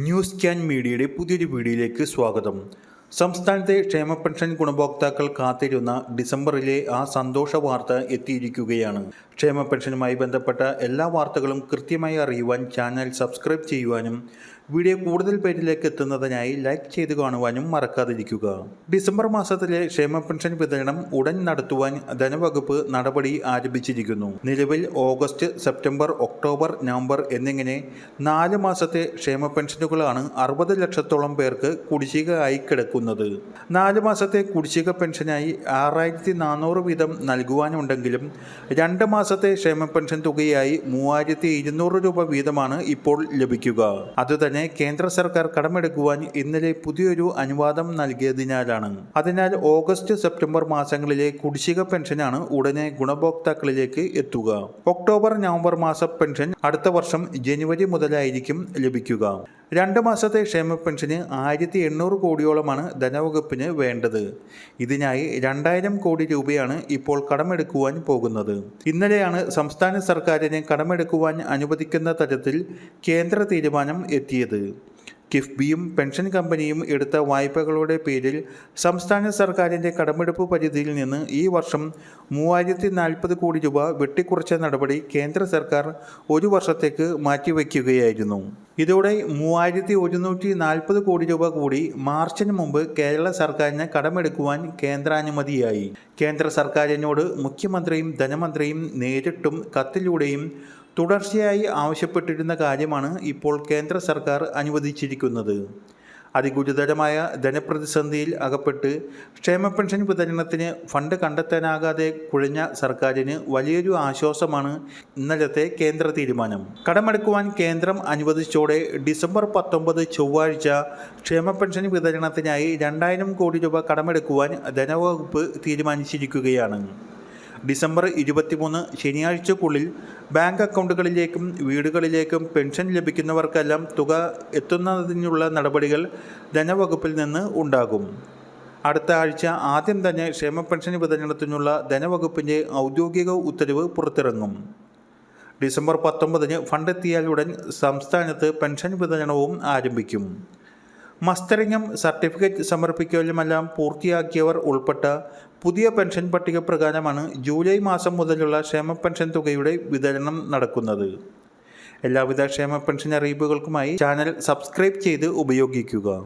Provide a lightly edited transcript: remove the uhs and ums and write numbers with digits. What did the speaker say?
News can മീഡിയയുടെ പുതിയൊരു വീഡിയോയിലേക്ക് സ്വാഗതം. സംസ്ഥാനത്തെ ക്ഷേമ പെൻഷൻ ഗുണഭോക്താക്കൾ കാത്തിരുന്ന ഡിസംബറിലെ ആ സന്തോഷ വാർത്ത എത്തിയിരിക്കുകയാണ്. ക്ഷേമ പെൻഷനുമായി ബന്ധപ്പെട്ട എല്ലാ വാർത്തകളും കൃത്യമായി അറിയുവാൻ ചാനൽ സബ്സ്ക്രൈബ് ചെയ്യുവാനും വീഡിയോ കൂടുതൽ പേരിലേക്ക് എത്തുന്നതിനായി ലൈക്ക് ചെയ്ത് കാണുവാനും മറക്കാതിരിക്കുക. ഡിസംബർ മാസത്തിലെ ക്ഷേമ പെൻഷൻ വിതരണം ഉടൻ നടത്തുവാൻ ധനവകുപ്പ് നടപടി ആരംഭിച്ചിരിക്കുന്നു. നിലവിൽ ഓഗസ്റ്റ്, സെപ്റ്റംബർ, ഒക്ടോബർ, നവംബർ എന്നിങ്ങനെ 4 മാസത്തെ ക്ഷേമ പെൻഷനുകളാണ് 60 ലക്ഷത്തോളം പേർക്ക് കുടിശ്ശിക ആയി കിടക്കുന്നത്. 4 മാസത്തെ കുടിശ്ശിക പെൻഷനായി 6400 വീതം നൽകുവാനുണ്ടെങ്കിലും 2 മാസത്തെ ക്ഷേമ പെൻഷൻ തുകയായി 3200 രൂപ വീതമാണ് ഇപ്പോൾ ലഭിക്കുക. അതുതന്നെ കേന്ദ്ര സർക്കാർ കടമെടുക്കുവാൻ ഇന്നലെ പുതിയൊരു അനുവാദം നൽകിയതിനാലാണ്. അതിനാൽ ഓഗസ്റ്റ്, സെപ്റ്റംബർ മാസങ്ങളിലെ കുടിശ്ശിക പെൻഷനാണ് ഉടനെ ഗുണഭോക്താക്കളിലേക്ക് എത്തുക. ഒക്ടോബർ, നവംബർ മാസ പെൻഷൻ അടുത്ത വർഷം ജനുവരി മുതലായിരിക്കും ലഭിക്കുക. 2 മാസത്തെ ക്ഷേമ പെൻഷന് 1800 കോടിയോളമാണ് ധനവകുപ്പിന് വേണ്ടത്. ഇതിനായി 2000 കോടി രൂപയാണ് ഇപ്പോൾ കടമെടുക്കുവാൻ പോകുന്നത്. ഇന്നലെയാണ് സംസ്ഥാന സർക്കാരിന് കടമെടുക്കുവാൻ അനുവദിക്കുന്ന തരത്തിൽ കേന്ദ്ര തീരുമാനം എത്തിയത്. കിഫ്ബിയും പെൻഷൻ കമ്പനിയും എടുത്ത വായ്പകളുടെ പേരിൽ സംസ്ഥാന സർക്കാരിൻ്റെ കടമെടുപ്പ് പരിധിയിൽ നിന്ന് ഈ വർഷം 3040 കോടി രൂപ വെട്ടിക്കുറച്ച നടപടി കേന്ദ്ര സർക്കാർ ഒരു വർഷത്തേക്ക് മാറ്റിവെക്കുകയായിരുന്നു. ഇതോടെ 3140 കോടി രൂപ കൂടി മാർച്ചിന് മുമ്പ് കേരള സർക്കാരിന് കടമെടുക്കുവാൻ കേന്ദ്രാനുമതിയായി. കേന്ദ്ര സർക്കാരിനോട് മുഖ്യമന്ത്രിയും ധനമന്ത്രിയും നേരിട്ടും കത്തിലൂടെയും തുടർച്ചയായി ആവശ്യപ്പെട്ടിരുന്ന കാര്യമാണ് ഇപ്പോൾ കേന്ദ്ര സർക്കാർ അനുവദിച്ചിരിക്കുന്നത്. അതിഗുരുതരമായ ധനപ്രതിസന്ധിയിൽ അകപ്പെട്ട് ക്ഷേമ പെൻഷൻ വിതരണത്തിന് ഫണ്ട് കണ്ടെത്താനാകാതെ കുഴഞ്ഞ സർക്കാരിന് വലിയൊരു ആശ്വാസമാണ് ഇന്നലത്തെ കേന്ദ്ര തീരുമാനം. കടമെടുക്കുവാൻ കേന്ദ്രം അനുവദിച്ചോടെ ഡിസംബർ 19 ചൊവ്വാഴ്ച ക്ഷേമ പെൻഷൻ വിതരണത്തിനായി 2000 കോടി രൂപ കടമെടുക്കുവാൻ ധനവകുപ്പ് തീരുമാനിച്ചിരിക്കുകയാണ്. ഡിസംബർ 23 ശനിയാഴ്ചക്കുള്ളിൽ ബാങ്ക് അക്കൗണ്ടുകളിലേക്കും വീടുകളിലേക്കും പെൻഷൻ ലഭിക്കുന്നവർക്കെല്ലാം തുക എത്തുന്നതിനുള്ള നടപടികൾ ധനവകുപ്പിൽ നിന്ന് ഉണ്ടാകും. അടുത്ത ആഴ്ച ആദ്യം തന്നെ ക്ഷേമ പെൻഷൻ വിതരണത്തിനുള്ള ധനവകുപ്പിൻ്റെ ഔദ്യോഗിക ഉത്തരവ് പുറത്തിറങ്ങും. ഡിസംബർ 19 ഫണ്ടെത്തിയാലുടൻ സംസ്ഥാനത്ത് പെൻഷൻ വിതരണവും ആരംഭിക്കും. മസ്റ്ററിങ്ങും സർട്ടിഫിക്കറ്റ് സമർപ്പിക്കലുമെല്ലാം പൂർത്തിയാക്കിയവർ ഉൾപ്പെട്ട പുതിയ പെൻഷൻ പട്ടിക പ്രകാരമാണ് ജൂലൈ മാസം മുതലുള്ള ക്ഷേമ പെൻഷൻ തുകയുടെ വിതരണം നടക്കുന്നത്. എല്ലാവിധ ക്ഷേമ പെൻഷൻ അറിയിപ്പുകൾക്കുമായി ചാനൽ സബ്സ്ക്രൈബ് ചെയ്ത് ഉപയോഗിക്കുക.